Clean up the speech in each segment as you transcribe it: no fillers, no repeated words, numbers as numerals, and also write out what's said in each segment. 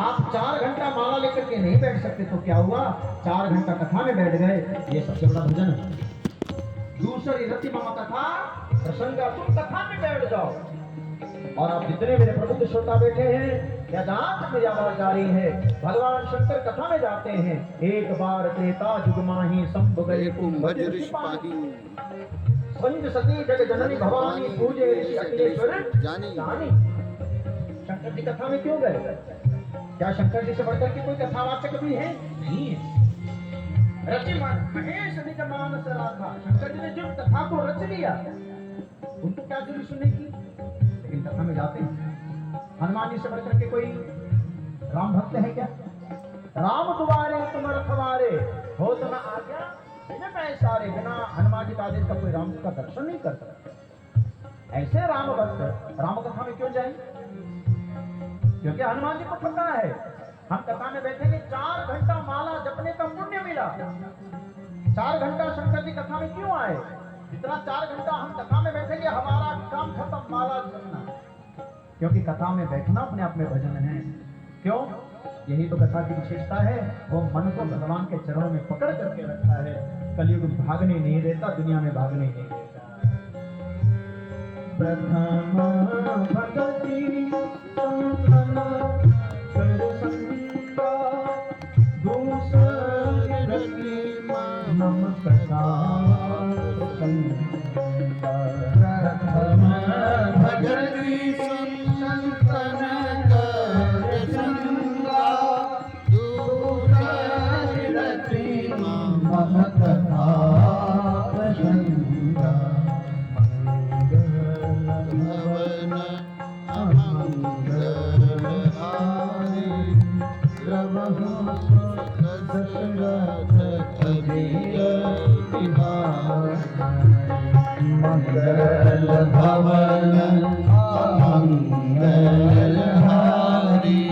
आप 4 घंटा माला लेकर के नहीं बैठ सकते तो क्या हुआ, 4 घंटा कथा में बैठ गए, ये सबसे बड़ा भजन है। दूसरी रति मम कथा प्रसंगा, तुम कथा में बैठ जाओ और आप जितने मेरे प्रबुद्ध श्रोता बैठे हैं, वेदांत में आवाज जारी है, भगवान शंकर कथा में जाते हैं। एक बार त्रेता जुग माही संभ गए कुंभज ऋषि पाही, संज सती जग जननी भवानी पूजे ऋषि अखिलेश्वर जानी। शंकर जी कथा में क्यों गए? क्या शंकर जी से बढ़कर के कोई कथावाचक भी है? नहीं है। रचि महेश निज मानस राधा, शंकर जी ने जो कथा को रच लिया, उनको क्या जरूरत सुनने की? लेकिन कथा में जाते हैं। हनुमान जी से बढ़कर के कोई राम भक्त है क्या? राम तुम्हारे तुम रखवारे हो तो न आज्ञा बिना पैसारे, बिना हनुमान जी का आदेश का कोई राम का दर्शन नहीं कर सकता। ऐसे राम भक्त राम कथा में क्यों जाए? क्योंकि हनुमान जी को पता है हम कथा में बैठेंगे 4 घंटा माला जपने का पुण्य मिला। 4 घंटा शंकर जी कथा में क्यों आए? जितना 4 घंटा हम कथा में बैठेंगे हमारा काम खत्म, माला जपना। क्योंकि कथा में बैठना अपने आप में भजन है। क्यों? यही तो कथा की विशेषता है, वो मन को भगवान के चरणों में पकड़ करके रखता है। कलयुग भागने नहीं देता, दुनिया में भागने नहीं देता। प्रथम भगति संतना कर संगा, दूसरी रति मम कथा संगा। प्रथम भगति संतना कर संगा, दूसरी रति मम कथा प्रसंगा। भवन अमंगल हारी, द्रवहु दशरथ अजिय बिहारी। मंगल भवन अमंगल हारी,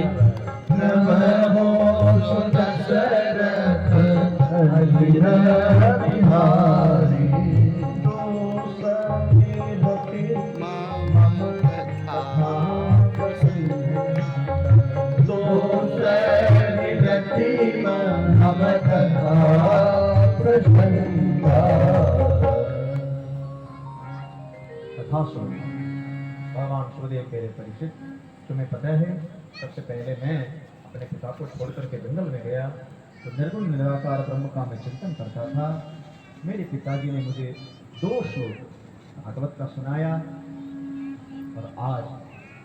द्रवहु दशरथ अजिय बिहारी। कथा सुनो। भगवान सूर्यदेव कह रहे परीक्षित, तुम्हें पता है सबसे पहले मैं अपने पिता को छोड़ करके जंगल में गया तो निर्गुण निराकार ब्रह्म का मैं चिंतन करता था। मेरे पिताजी ने मुझे 2 श्लोक भागवत का सुनाया और आज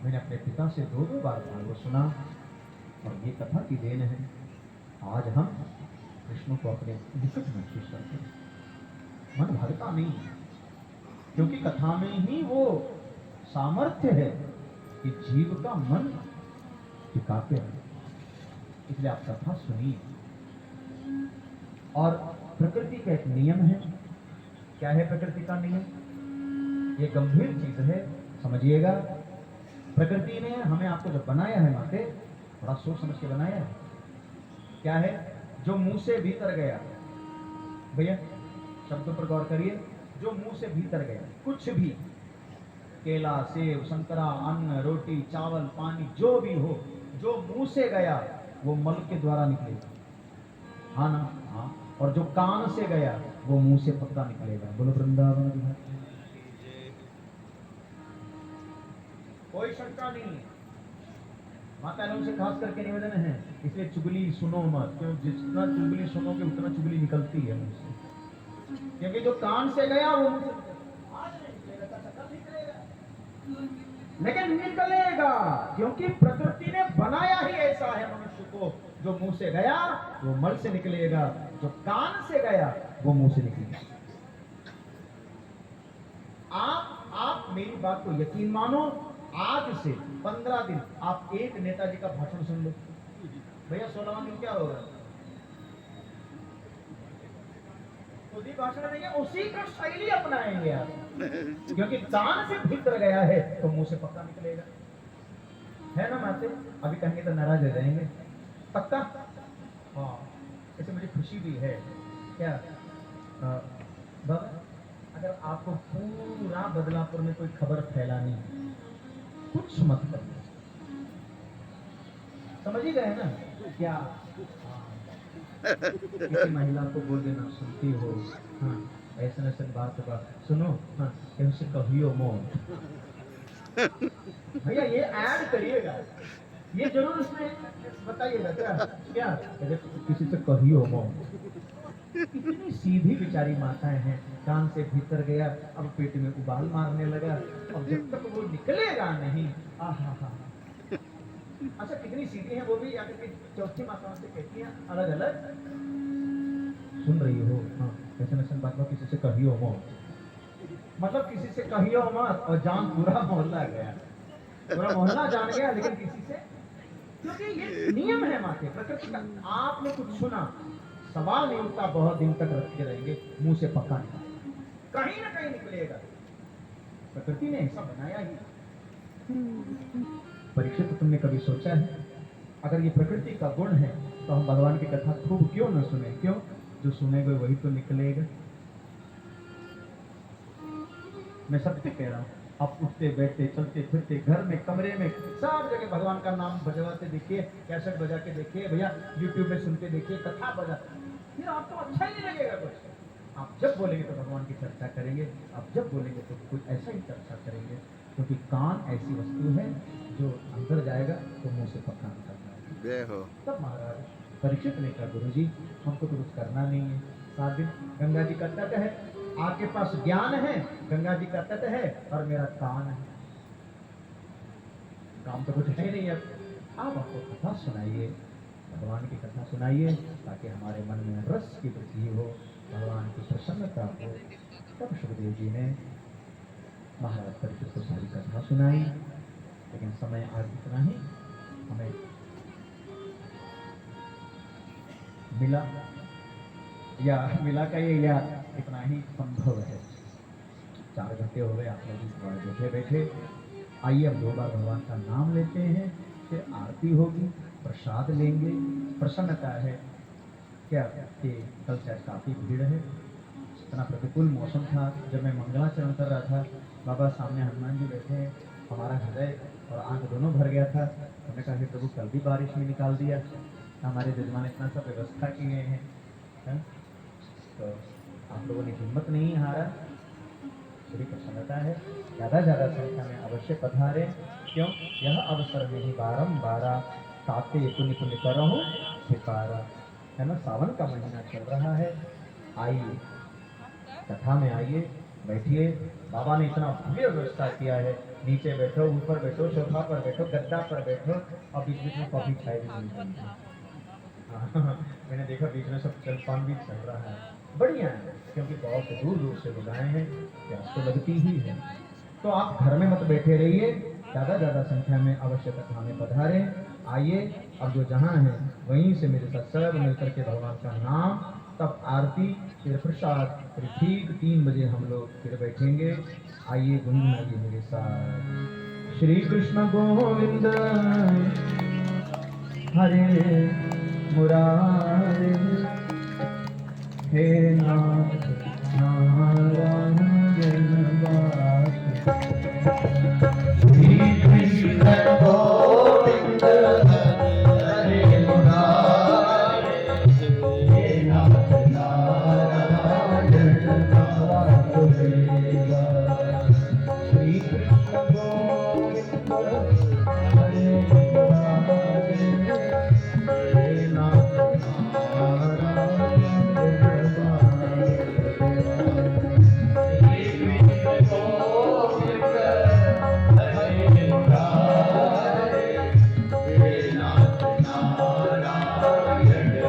मैंने अपने पिता से 2-2 बार भागवत सुना और ये कथा की देन है। आज हम कृष्ण को अपने निकट महसूस करते हैं। मन भरता नहीं, क्योंकि कथा में ही वो सामर्थ्य है कि जीव का मन टिकाते हैं। इसलिए आप कथा सुनिए। और प्रकृति का एक नियम है। क्या है प्रकृति का नियम? ये गंभीर चीज है, समझिएगा। प्रकृति ने हमें आपको जब बनाया है माते, थोड़ा सोच समझ के बनाया है। क्या है? जो मुंह से भीतर गया, भैया शब्दों पर गौर करिए, जो मुंह से भीतर गया, कुछ भी, केला, सेब, संतरा, अन्न, रोटी, चावल, पानी, जो भी हो, जो मुंह से गया वो मल के द्वारा निकलेगा। हाँ ना? हाँ। और जो कान से गया वो मुंह से पक्का निकलेगा। बोलो वृंदावन बिहारी। कोई शंका नहीं है। माता लोगों से खास करके निवेदन है, इसलिए चुगली सुनो मत, क्यों? जितना चुगली सुनोगे उतना चुगली निकलती है मुझसे। क्योंकि जो कान से गया वो मुझसे लेकिन निकलेगा, क्योंकि प्रकृति ने बनाया ही ऐसा है मनुष्य को। जो मुंह से गया वो मल से निकलेगा, जो कान से गया वो मुंह से निकलेगा। आप मेरी बात को यकीन मानो, आज से 15 दिन आप एक नेताजी का भाषण सुन लो। भैया 16वां दिन क्या होगा? खुद ही भाषण देंगे, उसी का शैली अपनाएंगे आप, क्योंकि कान से भीतर गया है तो मुंह से पक्का निकलेगा। है ना माते? अभी कहेंगे तो नाराज हो जाएंगे। पक्का? हाँ। ऐसे मुझे खुशी भी है। क्या बाबा, अगर आपको पूरा बदलापुर में कोई खबर फैलानी है, कुछ मत करिए। समझ ही गए ना क्या? किसी महिला को बोल देना सुनती हो, हाँ ऐसा ऐसा बात होगा, सुनो हाँ उसे कहियो मौत। भैया ये ऐड करिएगा, ये जरूर उसमें बताइएगा क्या क्या अरे किसी से कहियो मौत। इतनी सीधी बेचारी माताएं हैं, कान से भीतर गया अब पेट में उबाल मारने लगा, अब जब तक वो निकलेगा नहीं आहा हा। अच्छा कितनी सीधी है वो भी, या फिर चौथी माताओं से कहती हैं अलग अलग, सुन रही हो हाँ ऐसे ऐसे बात में किसी से कहियो मत, मतलब किसी से कहियो मत, और जान पूरा मोहल्ला गया, पूरा मोहल्ला जान गया, लेकिन किसी से, क्योंकि ये नियम है माँ के प्रकृति का। आपने कुछ सुना, सवाल नहीं उठता, बहुत दिन तक रखते रहेंगे, मुंह से पक्का नहीं, कहीं ना कहीं निकलेगा। प्रकृति ने ऐसा बनाया ही। परीक्षित तो तुमने कभी सोचा है अगर ये प्रकृति का गुण है तो हम भगवान की कथा खूब क्यों न सुने? क्यों? जो सुनेगा वही तो निकलेगा। मैं सत्य कह रहा हूँ, आप उठते बैठते चलते फिरते घर में कमरे में सब जगह भगवान का नाम बजवाते देखिए, कैसेट बजा के देखिए, भैया यूट्यूब में सुनते देखिए, कथा बजा, फिर आपको अच्छा ही नहीं लगेगा कुछ। आप जब बोलेंगे तो भगवान की चर्चा करेंगे, आप जब बोलेंगे तो कुछ ऐसा ही चर्चा करेंगे, क्योंकि कान ऐसी वस्तु है जो अंदर जाएगा तो मुंह से पक्का निकलता है। तब महाराज परीक्षित ने कहा गुरु जी हमको तो कुछ करना नहीं है, 7 दिन गंगा जी का तट है, आपके पास ज्ञान है, गंगा जी का तट है और मेरा कान है, काम तो कुछ है नहीं। अब आप हमको कथा सुनाइए, भगवान की कथा सुनाइए, ताकि हमारे मन में रस की वृद्धि हो, भगवान की प्रसन्नता हो। तब सुखदेव जी ने महाराज परीक्षित को सारी कथा सुनाई, लेकिन समय आज इतना ही हमें मिला, या मिला का ये या इतना ही संभव है। 4 घंटे हो गए आप लोग बैठे बैठे, आइए अब 2 बार भगवान का नाम लेते हैं, फिर आरती होगी, प्रसाद लेंगे। प्रसन्नता है क्या कि कल से काफी भीड़ है, इतना प्रतिकूल मौसम था। जब मैं मंगलाचरण कर रहा था, बाबा सामने हनुमान जी बैठे हैं, हमारा हृदय और आंख दोनों भर गया था। हमने कहा कि प्रभु कल भी बारिश में निकाल दिया, हमारे जजमान इतना सब व्यवस्था किए हैं, तो आप लोगों ने हिम्मत नहीं हारा, बड़ी प्रसन्नता है। ज़्यादा संख्या में अवश्य पधारे, क्यों? यह अवसर में ही बारंबार ताते पुण्य पुण्य करो सिपारा, है ना। सावन का महीना चल रहा है, आइए कथा में आइए, बैठिए। बाबा ने इतना भव्य व्यवस्था किया है, नीचे बैठो, ऊपर बैठो, सोफा पर बैठो, गद्दा पर बैठो, और बीच बीच में कॉफी चाय भी मिल रही है। मैंने देखा बीच में सब जलपान भी चल रहा है, बढ़िया है, क्योंकि बहुत दूर दूर से लोग आए हैं, प्यास तो लगती ही है। तो आप घर में मत बैठे रहिए, ज़्यादा संख्या में आवश्य कथा में पधारे, आइए। अब जो जहाँ है वहीं से मेरे साथ सब मिलकर के भगवान का नाम, तब आरती, फिर प्रसाद, फिर ठीक 3 बजे हम लोग फिर बैठेंगे। आइए गुनगुनाइए मेरे साथ, श्री कृष्ण गोविंद हरे मुरारे, हे नाथ नारायण वासुदेव, श्री कृष्ण गोविंद हरे मुरारे, हे नाथ नारायण वासुदेव, श्री कृष्ण गोविंद हरे मुरारे, हे नाथ नाथ नारायण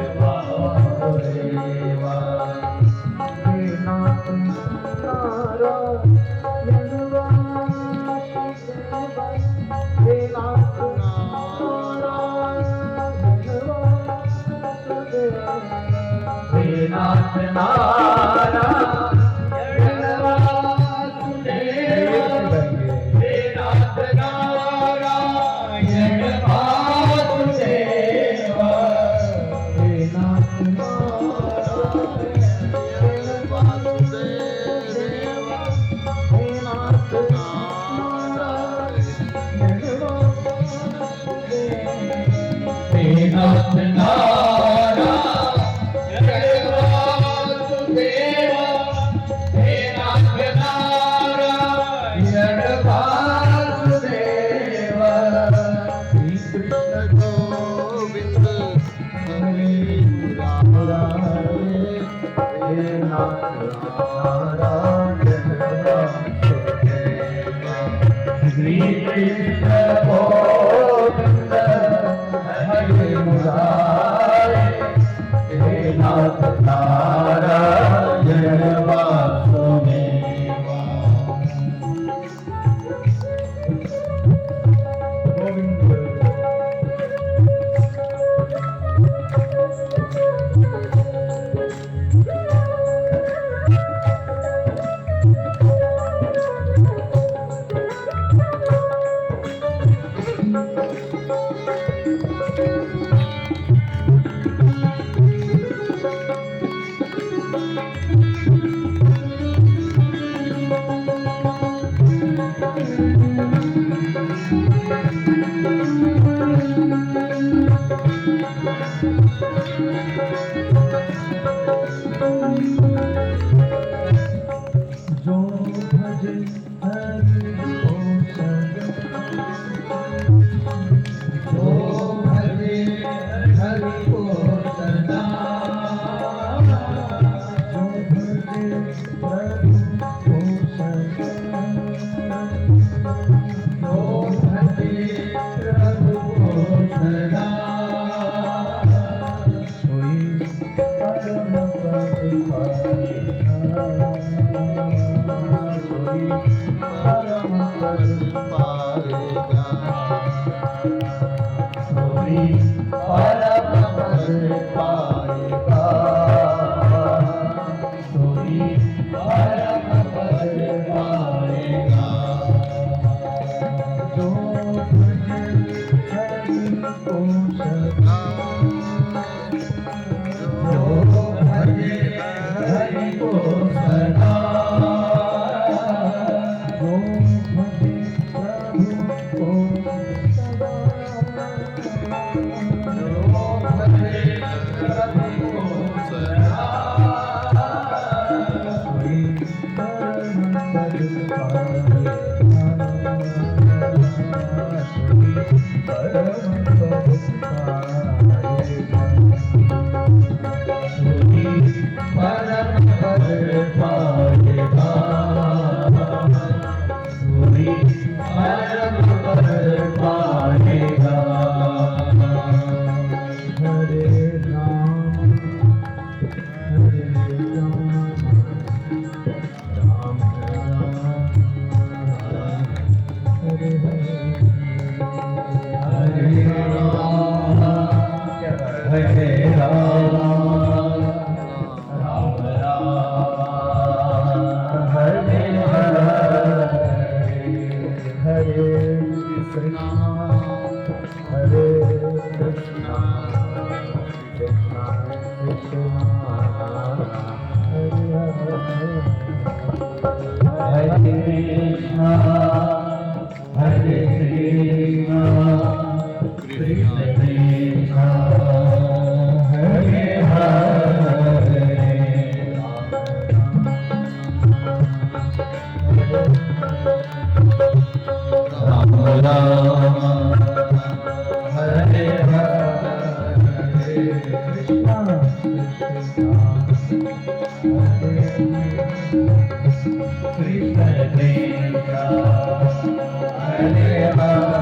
वासुदेव, हे नाथ नारायण वासुदेव, हे नाथ नारायण वासुदेव, हे नाथ नारायण वासुदेव, हे नाथ नारायण वासुदेव, हे नाथ नारायण वासुदेव, श्री कृष्ण गोविंद हरे मुरारे, हे नाथ नारायण वासुदेव, श्री कृष्ण गोविंद हरे मुरारे, हे नाथ नारायण वासुदेव। गोविंद जो भजे हरि को सदा, जो भजे हरि को सदा, जो भजे प्रभु को सदा, जो भजे प्रभु को सदा, सोई परम पद पाएगा, परम पद पाएगा, सोई परम पद पाएगा, सोई परम पद पाएगा। जो भजे हरि को सदा, जो भजे हरि को सदा, जो भजे प्रभु को सदा, जो भजे प्रभु को सदा, सोई परम पद पाएगा, सोई परम पद पाएगा, सोई परम पद पाएगा, सोई परम पद पाएगा। हरे राम राम राम हरे हरे, हरे राम हरे राम राम राम हरे हरे, हरे कृष्णा कृष्णा कृष्णा हरे हरे, हरे कृष्णा हरे कृष्णा कृष्ण कृष्णा हरे हरे, राम राम हरे हरे, कृष्णा कृष्णा हरे कृष्ण कृष्णा हरे हरे,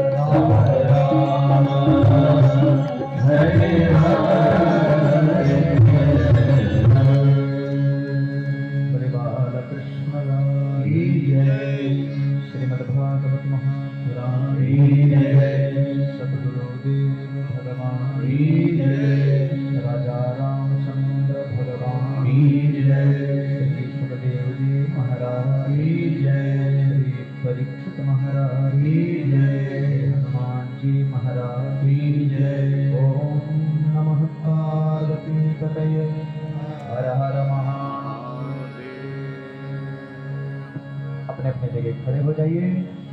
राम राम हरे हरे, हरे बालकृष्ण की जय, श्रीमद्भागवत महापुराण की जय, सद्गुरुदेव भगवान की जय, राजा रामचंद्र भगवान की जय, श्री सुखदेव जी महाराज की जय, श्री परीक्षित महाराज की जय, हनुमान जी महाराज की जय। ओम नमः पार्वती पतये, हर हर महादेव। अपने अपने जगह खड़े हो जाइए।